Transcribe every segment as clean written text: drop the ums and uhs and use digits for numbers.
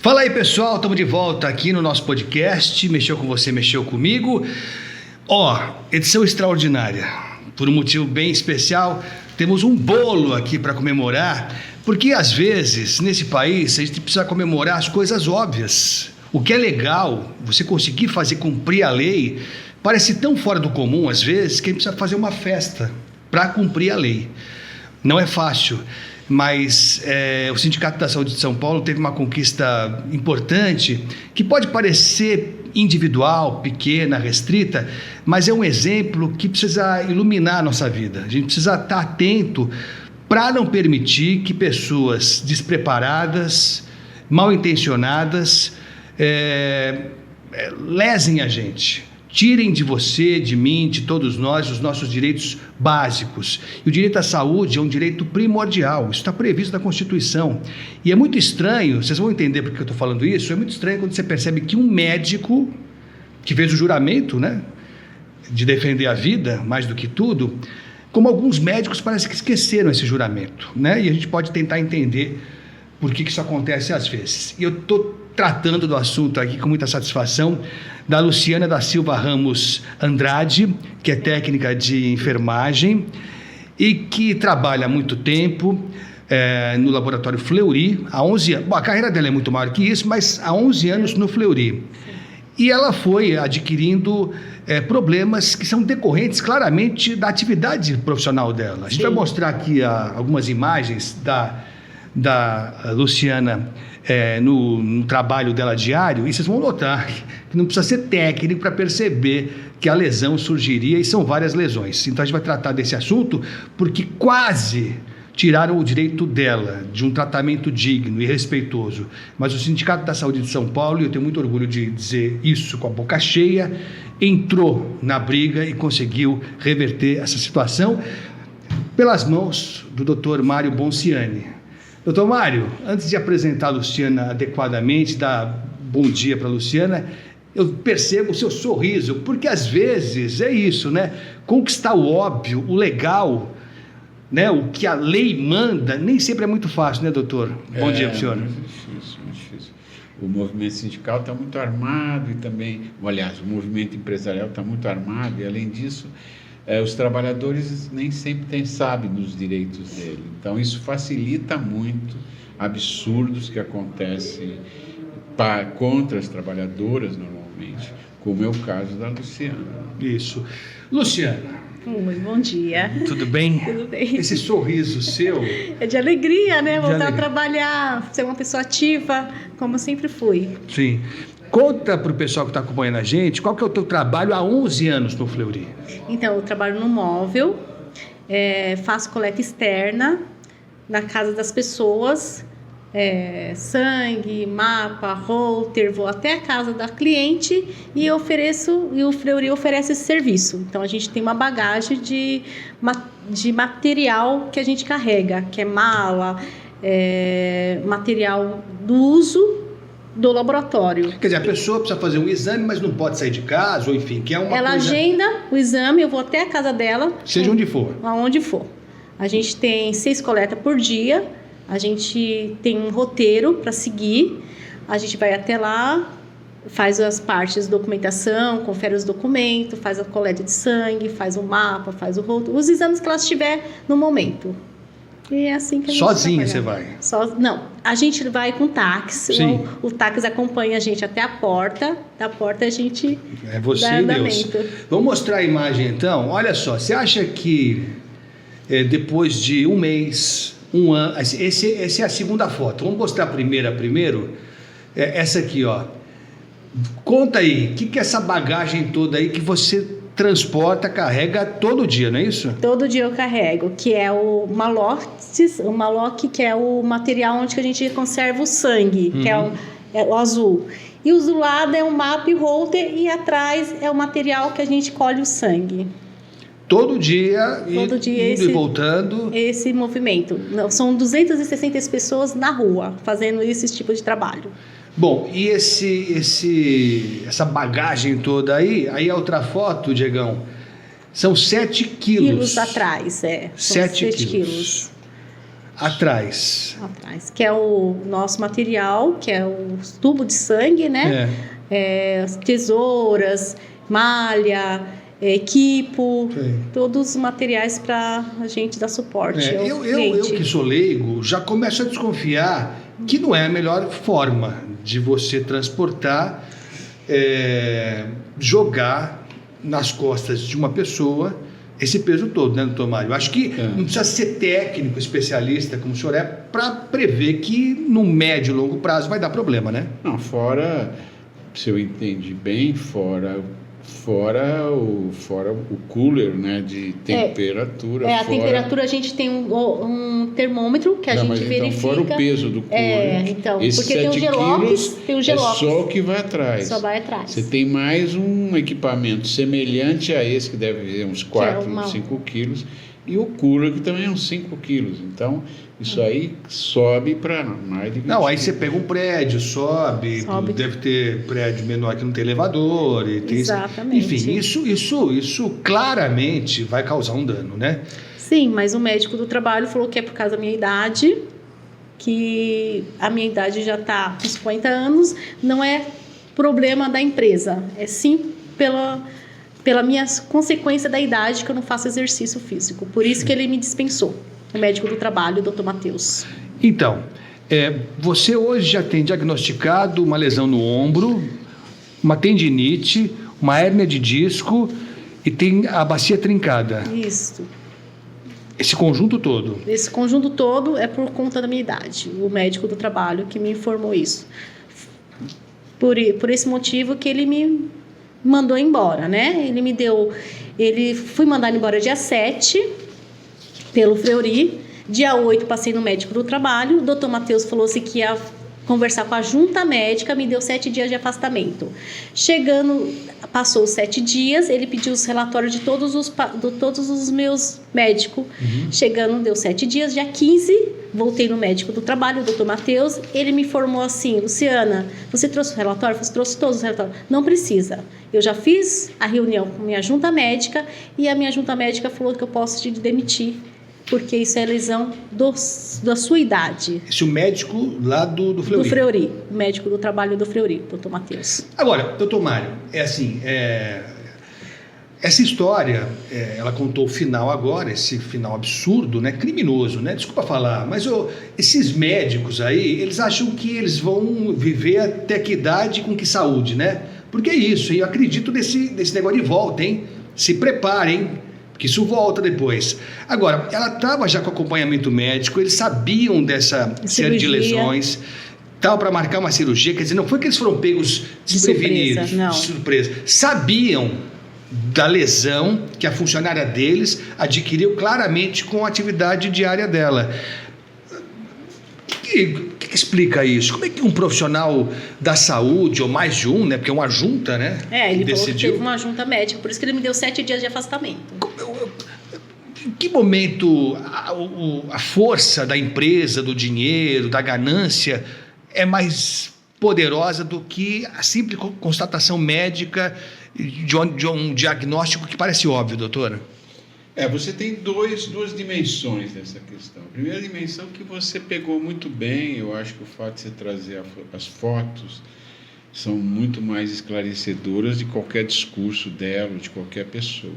Fala aí, pessoal, estamos de volta aqui no nosso podcast. Mexeu com você, mexeu comigo. Edição extraordinária. Por um motivo bem especial, temos um bolo aqui para comemorar, porque às vezes, nesse país, a gente precisa comemorar as coisas óbvias. O que é legal, você conseguir fazer cumprir a lei, parece tão fora do comum, às vezes, que a gente precisa fazer uma festa para cumprir a lei. Não é fácil. Mas o Sindicato da Saúde de São Paulo teve uma conquista importante, que pode parecer individual, pequena, restrita, mas é um exemplo que precisa iluminar a nossa vida. A gente precisa estar atento para não permitir que pessoas despreparadas, mal intencionadas, lesem a gente. Tirem de você, de mim, de todos nós, os nossos direitos básicos. E o direito à saúde é um direito primordial, isso está previsto na Constituição. E é muito estranho, vocês vão entender por que eu estou falando isso, é muito estranho quando você percebe que um médico, que fez o juramento, de defender a vida, mais do que tudo, como alguns médicos parece que esqueceram esse juramento, E a gente pode tentar entender por que isso acontece às vezes. E eu estou tratando do assunto aqui com muita satisfação da Luciana da Silva Ramos Andrade, que é técnica de enfermagem e que trabalha há muito tempo no laboratório Fleury, há 11 anos. Bom, a carreira dela é muito maior que isso, mas há 11 anos no Fleury. E ela foi adquirindo problemas que são decorrentes claramente da atividade profissional dela. A gente vai mostrar aqui algumas imagens da Luciana no trabalho dela diário, e vocês vão notar que não precisa ser técnico para perceber que a lesão surgiria, e são várias lesões. Então a gente vai tratar desse assunto porque quase tiraram o direito dela de um tratamento digno e respeitoso. Mas o Sindicato da Saúde de São Paulo, e eu tenho muito orgulho de dizer isso com a boca cheia, entrou na briga e conseguiu reverter essa situação pelas mãos do Dr. Mário Bonciani. Doutor Mário, antes de apresentar a Luciana adequadamente, dar bom dia para a Luciana, eu percebo o seu sorriso, porque às vezes é isso, conquistar o óbvio, o legal, o que a lei manda, nem sempre é muito fácil, doutor? Bom dia para o senhor. Muito difícil. O movimento sindical está muito armado e também, aliás, o movimento empresarial está muito armado e, além disso, os trabalhadores nem sempre sabem dos direitos dele. Então, isso facilita muito absurdos que acontecem contra as trabalhadoras, normalmente, como é o caso da Luciana. Isso. Luciana. Oi, bom dia. Tudo bem? Tudo bem. Esse sorriso seu... É de alegria, Voltar a trabalhar, ser uma pessoa ativa, como eu sempre fui. Sim. Conta para o pessoal que está acompanhando a gente, qual que é o teu trabalho há 11 anos no Fleury? Então, eu trabalho no móvel, faço coleta externa na casa das pessoas, sangue, mapa, holter, vou até a casa da cliente e o Fleury oferece esse serviço. Então, a gente tem uma bagagem de material que a gente carrega, que é mala, material do uso do laboratório. Quer dizer, a pessoa precisa fazer um exame, mas não pode sair de casa, ou enfim, que é uma Ela coisa... agenda o exame, eu vou até a casa dela. Seja onde for. Aonde for. A gente tem 6 coletas por dia, a gente tem um roteiro para seguir, a gente vai até lá, faz as partes de documentação, confere os documentos, faz a coleta de sangue, faz o mapa, faz o roteiro, os exames que ela tiver no momento. E é assim que a gente Sozinha você vai? Não, a gente vai com táxi. O táxi acompanha a gente até a porta. Da porta a gente é você e Deus. Vamos mostrar a imagem então? Olha só, você acha que depois de um mês, um ano... Essa é a segunda foto. Vamos mostrar a primeira primeiro? Essa aqui, ó. Conta aí, o que é essa bagagem toda aí que você transporta, carrega todo dia, não é isso? Todo dia eu carrego, que é o maloc, que é o material onde a gente conserva o sangue, que é o azul. E o do lado é o mapa e holter, e atrás é o material que a gente colhe o sangue. Todo dia, indo e voltando. Esse movimento. São 260 pessoas na rua fazendo esse tipo de trabalho. Bom, e essa bagagem toda aí a outra foto, Diegão, são 7 quilos. Quilos atrás, 7 quilos. atrás. Que é o nosso material, que é o tubo de sangue, né? Tesouras, malha, equipo, todos os materiais para a gente dar suporte ao cliente. Eu que sou leigo, já começo a desconfiar que não é a melhor forma de você transportar, jogar nas costas de uma pessoa esse peso todo, né, doutor Mário? Acho que não precisa ser técnico, especialista, como o senhor é, para prever que no médio e longo prazo vai dar problema, né? Não, fora, se eu entendi bem, fora o cooler, né, de temperatura. A temperatura a gente tem um termômetro que a gente verifica. Então, fora o peso do cooler, porque tem o Gelox, é só o que vai atrás. Só vai atrás. Você tem mais um equipamento semelhante a esse, que deve ter uns 4, 5 quilos, e o cooler, que também é uns 5 quilos. Então, isso aí sobe para mais de 20 Não, aí você pega um prédio, sobe. Deve ter prédio menor que não tem elevador. Exatamente. Enfim, isso claramente vai causar um dano, né? Sim, mas o médico do trabalho falou que é por causa da minha idade, que a minha idade já está com 50 anos, não é problema da empresa, é sim pela minha consequência da idade que eu não faço exercício físico. Por isso que ele me dispensou, o médico do trabalho, o Dr. Matheus. Então, você hoje já tem diagnosticado uma lesão no ombro, uma tendinite, uma hérnia de disco e tem a bacia trincada. Isso. Esse conjunto todo? Esse conjunto todo é por conta da minha idade. O médico do trabalho que me informou isso. Por esse motivo que ele me mandou embora, né? Ele fui mandado embora dia 7 pelo Fleury. Dia 8 passei no médico do trabalho. O doutor Matheus falou assim que ia conversar com a junta médica, me deu 7 dias de afastamento. Passou os 7 dias, ele pediu os relatórios de todos os meus médicos. Chegando, deu 7 dias, dia 15, voltei no médico do trabalho, o doutor Matheus, ele me informou assim: Luciana, você trouxe o relatório? Eu trouxe todos os relatórios. Não precisa. Eu já fiz a reunião com a minha junta médica e a minha junta médica falou que eu posso te demitir, porque isso é lesão da sua idade. Esse é o médico lá do Fleury? Do Fleury, o médico do trabalho do Fleury, doutor Matheus. Agora, doutor Mário, essa história, ela contou o final agora, esse final absurdo, né, criminoso, né? Desculpa falar, mas esses médicos aí, eles acham que eles vão viver até que idade com que saúde, né? Porque é isso, eu acredito nesse negócio de volta, hein? Se preparem, que isso volta depois. Agora, ela estava já com acompanhamento médico, eles sabiam dessa série de lesões, tal, para marcar uma cirurgia, quer dizer, não foi que eles foram pegos desprevenidos, de surpresa. Sabiam da lesão que a funcionária deles adquiriu claramente com a atividade diária dela. O que explica isso? Como é que um profissional da saúde, ou mais de um, né? Porque é uma junta, né? Ele falou que teve uma junta médica, por isso que ele me deu 7 dias de afastamento. Em que momento a força da empresa, do dinheiro, da ganância é mais poderosa do que a simples constatação médica de um diagnóstico que parece óbvio, doutora? Você tem duas dimensões dessa questão. A primeira dimensão que você pegou muito bem, eu acho que o fato de você trazer as fotos são muito mais esclarecedoras de qualquer discurso dela, de qualquer pessoa.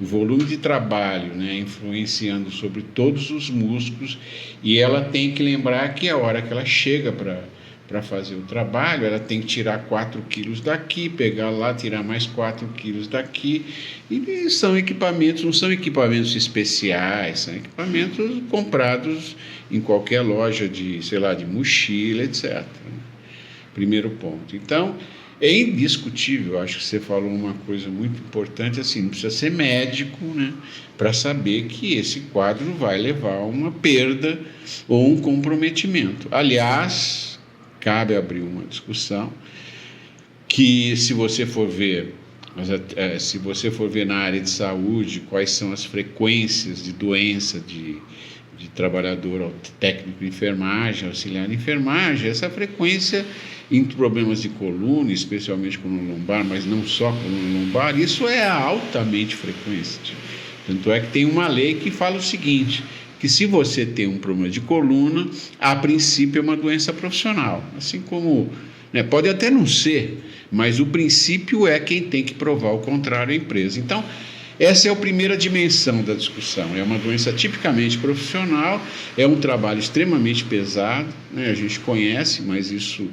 O volume de trabalho, né, influenciando sobre todos os músculos, e ela tem que lembrar que a hora que ela chega para fazer o trabalho, ela tem que tirar 4 quilos daqui, pegar lá, tirar mais 4 quilos daqui, e são equipamentos, não são equipamentos especiais, são equipamentos comprados em qualquer loja de mochila, etc. Primeiro ponto. Então, é indiscutível, acho que você falou uma coisa muito importante, assim, não precisa ser médico, né, para saber que esse quadro vai levar a uma perda ou um comprometimento. Aliás, cabe abrir uma discussão que, se você for ver na área de saúde, quais são as frequências de doença de trabalhador técnico de enfermagem, auxiliar de enfermagem, essa frequência em problemas de coluna, especialmente coluna lombar, mas não só coluna lombar, isso é altamente frequente. Tanto é que tem uma lei que fala o seguinte, que se você tem um problema de coluna, a princípio é uma doença profissional, assim como, né, pode até não ser, mas o princípio é quem tem que provar o contrário à empresa. Então, essa é a primeira dimensão da discussão. É uma doença tipicamente profissional, é um trabalho extremamente pesado, né? A gente conhece, mas isso,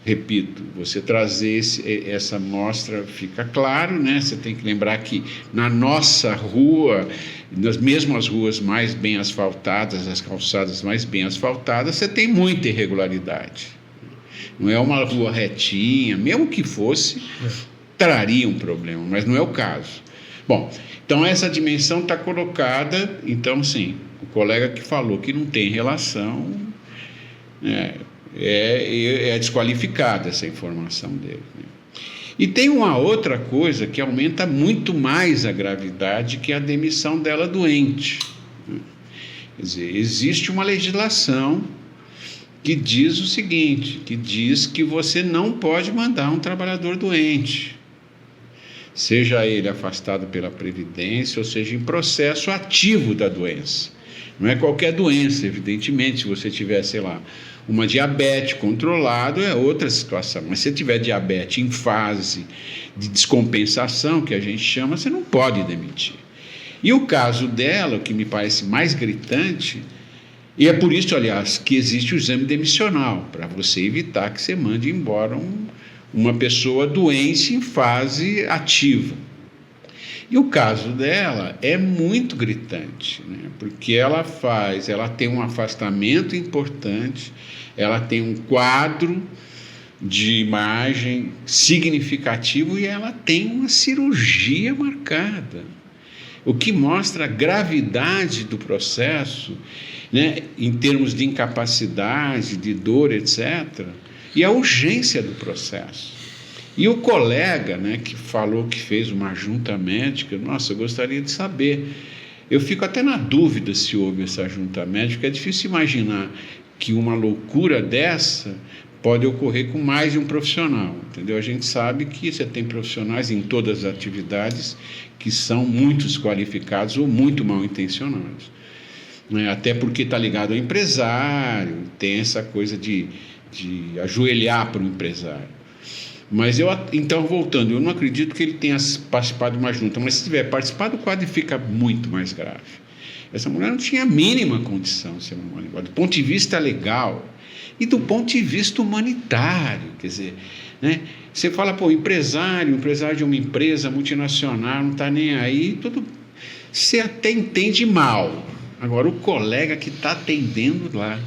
repito, você trazer essa amostra fica claro, né? Você tem que lembrar que na nossa rua, nas mesmas ruas mais bem asfaltadas, as calçadas mais bem asfaltadas, você tem muita irregularidade. Não é uma rua retinha, mesmo que fosse, traria um problema, mas não é o caso. Bom, então essa dimensão está colocada, então sim, o colega que falou que não tem relação, é desqualificada essa informação dele, né? E tem uma outra coisa que aumenta muito mais a gravidade, que é a demissão dela doente, né? Quer dizer, existe uma legislação que diz o seguinte, que diz que você não pode mandar um trabalhador doente, seja ele afastado pela Previdência, ou seja, em processo ativo da doença. Não é qualquer doença, evidentemente. Se você tiver, sei lá, uma diabetes controlado, é outra situação. Mas se você tiver diabetes em fase de descompensação, que a gente chama, você não pode demitir. E o caso dela, o que me parece mais gritante, e é por isso, aliás, que existe o exame demissional, para você evitar que você mande embora uma pessoa doente em fase ativa. E o caso dela é muito gritante, né? Porque ela tem um afastamento importante, ela tem um quadro de imagem significativo e ela tem uma cirurgia marcada, o que mostra a gravidade do processo, né? Em termos de incapacidade, de dor, etc., e a urgência do processo. E o colega, né, que falou que fez uma junta médica, nossa, eu gostaria de saber. Eu fico até na dúvida se houve essa junta médica. É difícil imaginar que uma loucura dessa pode ocorrer com mais de um profissional, entendeu? A gente sabe que você tem profissionais em todas as atividades que são muito desqualificados ou muito mal intencionados, né? Até porque está ligado ao empresário, tem essa coisa de ajoelhar para o empresário. Mas então, voltando, eu não acredito que ele tenha participado de uma junta, mas se tiver participado, o quadro fica muito mais grave. Essa mulher não tinha a mínima condição de ser uma mulher, do ponto de vista legal e do ponto de vista humanitário, quer dizer, né? Você fala, empresário de uma empresa multinacional, não está nem aí, tudo, você até entende mal. Agora, o colega que está atendendo lá,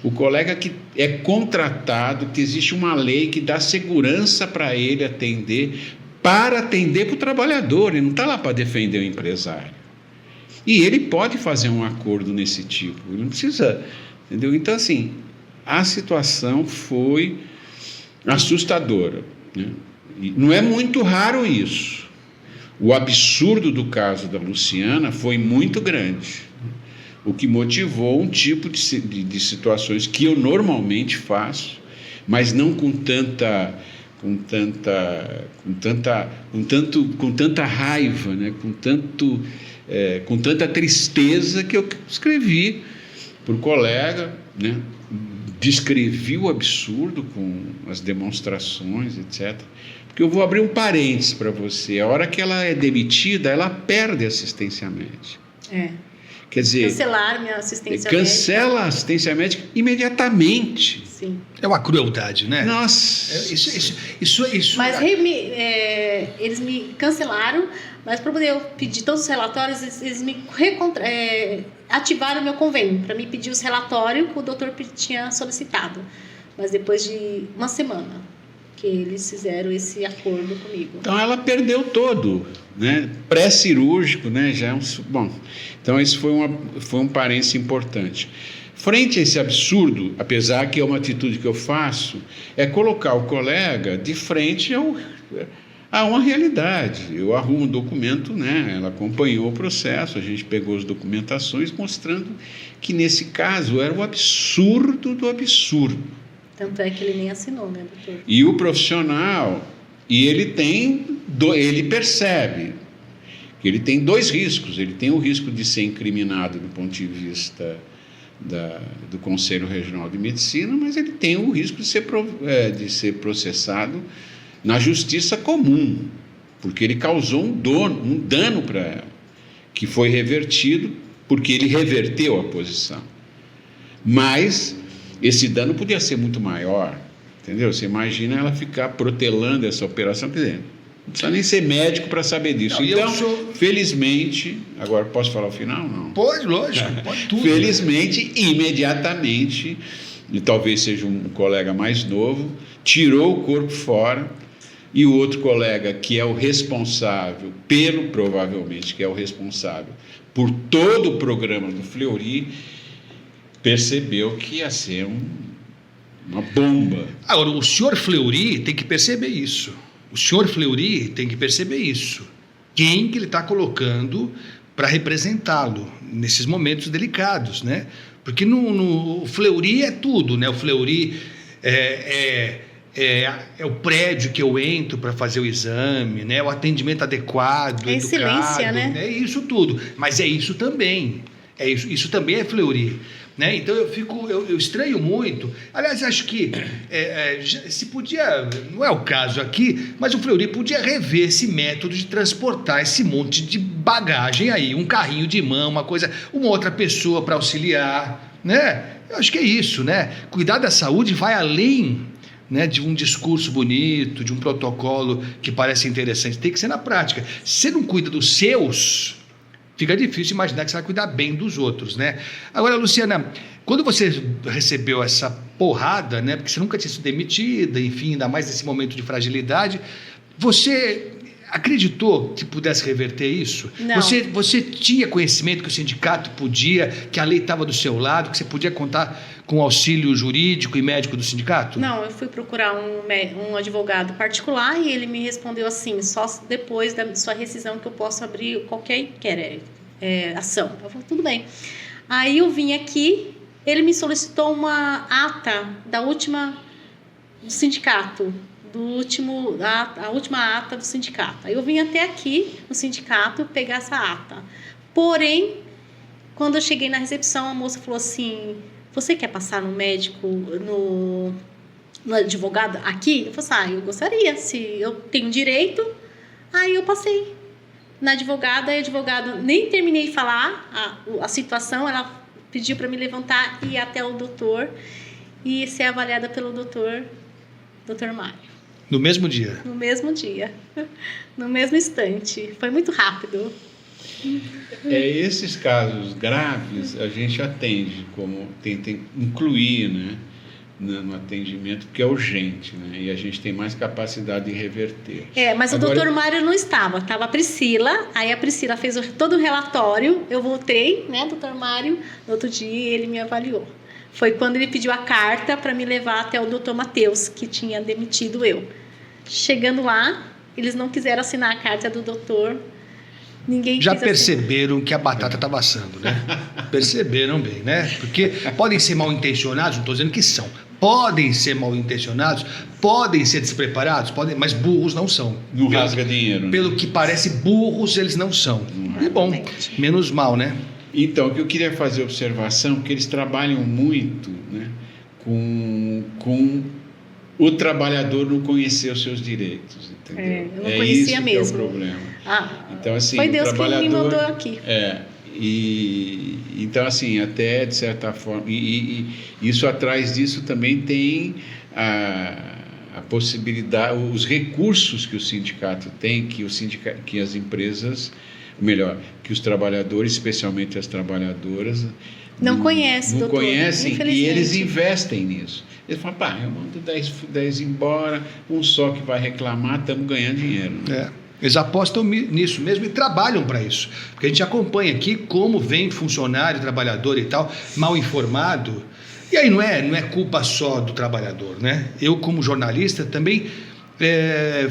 o colega que é contratado, que existe uma lei que dá segurança para ele atender, para atender para o trabalhador, ele não está lá para defender o empresário. E ele pode fazer um acordo nesse tipo, ele não precisa, entendeu? Então, assim, a situação foi assustadora, né? E não é muito raro isso. O absurdo do caso da Luciana foi muito grande, o que motivou um tipo de situações que eu normalmente faço, mas não com tanta raiva, né? Com tanta tristeza, que eu escrevi para o colega, né? Descrevi o absurdo com as demonstrações, etc. Porque eu vou abrir um parênteses para você. A hora que ela é demitida, ela perde assistência médica. Quer dizer, cancelaram minha assistência cancela médica. a assistência médica imediatamente. Sim. É uma crueldade, né? Nossa! Isso. Mas eles me cancelaram, mas para poder eu pedir todos os relatórios, eles me ativaram o meu convênio, para me pedir os relatórios que o doutor tinha solicitado. Mas depois de uma semana que eles fizeram esse acordo comigo. Então ela perdeu todo, né? Pré-cirúrgico, né? Bom, então esse foi um parênteses importante. Frente a esse absurdo, apesar que é uma atitude que eu faço, é colocar o colega de frente a uma realidade. Eu arrumo um documento, né? Ela acompanhou o processo, a gente pegou as documentações mostrando que nesse caso era o absurdo do absurdo. Tanto é que ele nem assinou, né, doutor? E o profissional, ele percebe Ele tem dois riscos. Ele tem o risco de ser incriminado do ponto de vista do Conselho Regional de Medicina, mas ele tem o risco de ser processado na justiça comum, porque ele causou um dano para ela, que foi revertido porque ele reverteu a posição. Mas esse dano podia ser muito maior, entendeu? Você imagina ela ficar protelando essa operação, quer dizer, não precisa nem ser médico para saber disso. Não, então, felizmente, agora posso falar o final? Não. Pode, lógico, pode tudo. Felizmente, imediatamente, e talvez seja um colega mais novo, tirou o corpo fora, e o outro colega, que é o responsável, provavelmente, que é o responsável por todo o programa do Fleury, percebeu que ia ser uma bomba. Agora, o senhor Fleury tem que perceber isso. O senhor Fleury tem que perceber isso. Quem que ele está colocando para representá-lo nesses momentos delicados, né? Porque o Fleury é tudo, né? O Fleury é o prédio que eu entro para fazer o exame, né? O atendimento adequado, a excelência, né? É isso tudo. Mas é isso também. Isso também é Fleury. Né? Então eu estranho muito. Aliás, acho que se podia, não é o caso aqui, mas o Fleury podia rever esse método de transportar esse monte de bagagem aí, um carrinho de mão, uma outra pessoa para auxiliar, né? Eu acho que é isso, né? Cuidar da saúde vai além, né, de um discurso bonito, de um protocolo que parece interessante. Tem que ser na prática. Se você não cuida dos seus, fica difícil imaginar que você vai cuidar bem dos outros, né? Agora, Luciana, quando você recebeu essa porrada, né? Porque você nunca tinha sido demitida, enfim, ainda mais nesse momento de fragilidade, você acreditou que pudesse reverter isso? Não. Você tinha conhecimento que o sindicato podia, que a lei estava do seu lado, que você podia contar com o auxílio jurídico e médico do sindicato? Não, eu fui procurar um advogado particular e ele me respondeu assim, só depois da sua rescisão que eu posso abrir qualquer ação. Eu falei, tudo bem. Aí eu vim aqui, ele me solicitou uma ata do sindicato, a última ata do sindicato. Aí eu vim até aqui no sindicato pegar essa ata. Porém, quando eu cheguei na recepção, a moça falou assim, você quer passar no médico, no advogado aqui? Eu falei, eu gostaria, se eu tenho direito. Aí eu passei na advogada, e a advogada, nem terminei de falar a situação, ela pediu para me levantar e ir até o doutor e ser avaliada pelo doutor Mário. No mesmo dia? No mesmo dia, no mesmo instante. Foi muito rápido. Esses casos graves a gente atende, como tenta incluir, né, no atendimento, porque é urgente, né, e a gente tem mais capacidade de reverter. Mas agora, o doutor Mário não estava a Priscila, aí a Priscila fez todo o relatório, eu voltei, né, doutor Mário, no outro dia ele me avaliou. Foi quando ele pediu a carta para me levar até o doutor Matheus, que tinha demitido eu. Chegando lá, eles não quiseram assinar a carta do doutor. Ninguém já perceberam que a batata está assando, né? Perceberam bem, né? Porque podem ser mal intencionados, não estou dizendo que são. Podem ser mal intencionados, podem ser despreparados, mas burros não são. Não rasga dinheiro. Pelo que parece, burros eles não são. E bom, menos mal, né? Então, o que eu queria fazer observação, que eles trabalham muito, né, com o trabalhador não conhecer os seus direitos, entendeu? Eu não conhecia mesmo. Isso que é o problema. Então, assim, foi Deus que me mandou aqui. Então, assim, até de certa forma, e isso atrás disso também tem a possibilidade, os recursos que o sindicato tem, que as empresas, melhor, que os trabalhadores, especialmente as trabalhadoras, não conhecem, doutor, conhecem, e eles investem nisso. Eles falam, eu mando 10 embora, um só que vai reclamar, estamos ganhando dinheiro. Né? Eles apostam nisso mesmo e trabalham para isso. Porque a gente acompanha aqui como vem funcionário, trabalhador e tal, mal informado. E aí não é culpa só do trabalhador, né? Eu, como jornalista, também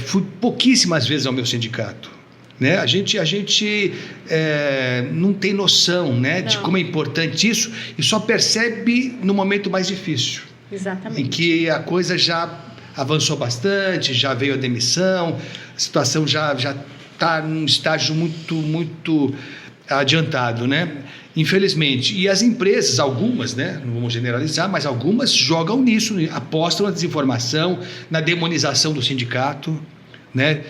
fui pouquíssimas vezes ao meu sindicato. Né? A gente não tem noção, né, de como é importante isso e só percebe no momento mais difícil. Exatamente. Em que a coisa já avançou bastante, já veio a demissão, a situação já está num estágio muito adiantado, né? Infelizmente. E as empresas, algumas, né? Não vamos generalizar, mas algumas jogam nisso, apostam na desinformação, na demonização do sindicato, né?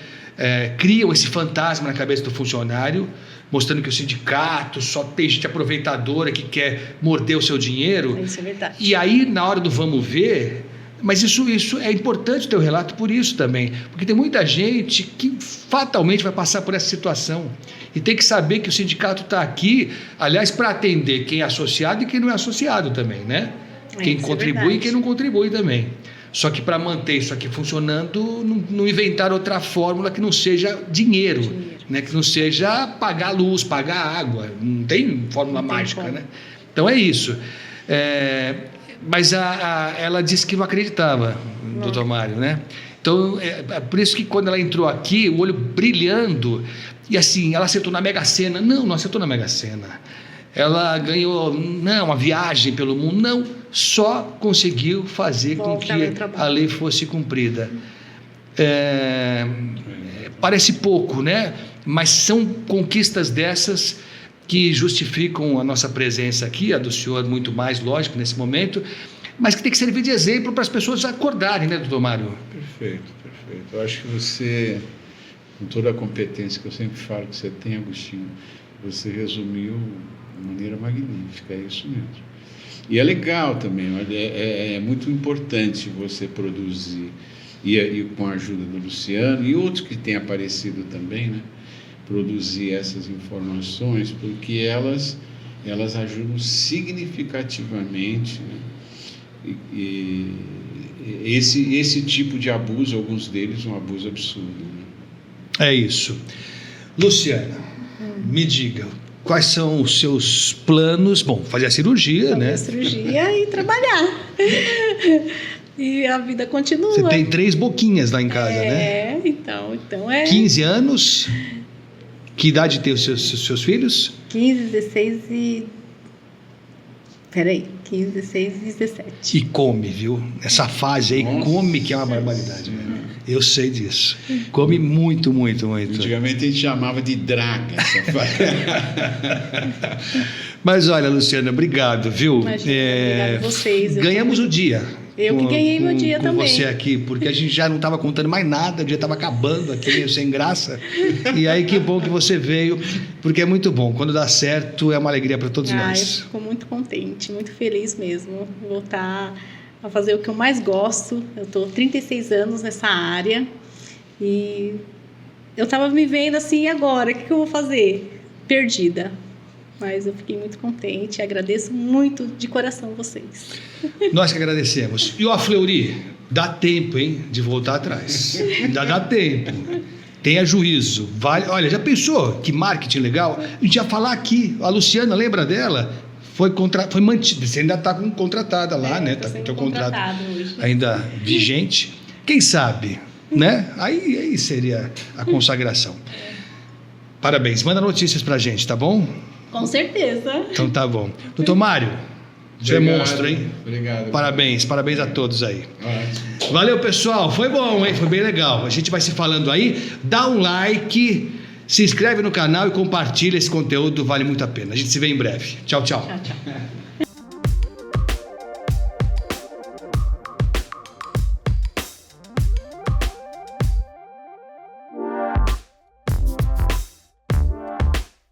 Criam esse fantasma na cabeça do funcionário, mostrando que o sindicato só tem gente aproveitadora que quer morder o seu dinheiro. Isso é verdade. E aí, na hora do vamos ver, mas isso é importante o teu relato por isso também, porque tem muita gente que fatalmente vai passar por essa situação e tem que saber que o sindicato está aqui, aliás, para atender quem é associado e quem não é associado também, né? Quem contribui e quem não contribui também. Só que para manter isso aqui funcionando, não inventar outra fórmula que não seja dinheiro. Né? Que não seja pagar luz, pagar água. Não tem fórmula mágica, né? Então é isso. Mas ela disse que não acreditava, doutor Mário, né? Então, é por isso que quando ela entrou aqui, o olho brilhando, e assim, ela acertou na Mega Sena. Não acertou na Mega Sena. Ela ganhou, uma viagem pelo mundo. Não, só conseguiu fazer com que a lei fosse cumprida. Parece pouco, né? Mas são conquistas dessas que justificam a nossa presença aqui, a do senhor muito mais, lógico, nesse momento, mas que tem que servir de exemplo para as pessoas acordarem, né, doutor Mário? Perfeito. Eu acho que você, com toda a competência que eu sempre falo que você tem, Agostinho, você resumiu de maneira magnífica, é isso mesmo. E é legal também, é muito importante você produzir, e com a ajuda do Luciano e outros que têm aparecido também, né? Produzir essas informações, porque elas ajudam significativamente, né? E esse tipo de abuso, alguns deles, um abuso absurdo. Né? É isso. Luciana, me diga, quais são os seus planos? Bom, fazer a cirurgia, né? Fazer a cirurgia e trabalhar. E a vida continua. Você tem 3 boquinhas lá em casa, né? Então é... 15 anos... Que idade tem os seus filhos? 15, 16 e... Peraí, 15, 16 e 17. E come, viu? Essa fase aí, come que é uma barbaridade. Né? Eu sei disso. Come muito. Antigamente a gente chamava de draga essa fase. Mas olha, Luciana, obrigado, viu? Obrigado a vocês. Ganhamos o dia. Eu que ganhei meu dia também. Com você aqui, porque a gente já não estava contando mais nada, o dia estava acabando aqui, meio sem graça. E aí que bom que você veio, porque é muito bom. Quando dá certo, é uma alegria para todos nós. Eu fico muito contente, muito feliz mesmo. Voltar a fazer o que eu mais gosto. Eu estou 36 anos nessa área e eu estava me vendo assim, agora, o que eu vou fazer? Perdida. Mas eu fiquei muito contente e agradeço muito de coração vocês. Nós que agradecemos. E ó, Fleury, dá tempo, hein, de voltar atrás. Ainda dá tempo. Tenha juízo. Olha, já pensou que marketing legal? A gente ia falar aqui. A Luciana, lembra dela? Foi mantida. Você ainda está contratada lá, né? Está com o teu contrato hoje. Ainda vigente. Quem sabe, né? Aí seria a consagração. Parabéns. Manda notícias pra gente, tá bom? Com certeza. Então tá bom. Doutor Mário, você é monstro, hein? Obrigado. Parabéns a todos aí. Ótimo. Valeu, pessoal. Foi bom, hein? Foi bem legal. A gente vai se falando aí. Dá um like, se inscreve no canal e compartilha esse conteúdo. Vale muito a pena. A gente se vê em breve. Tchau. Tchau.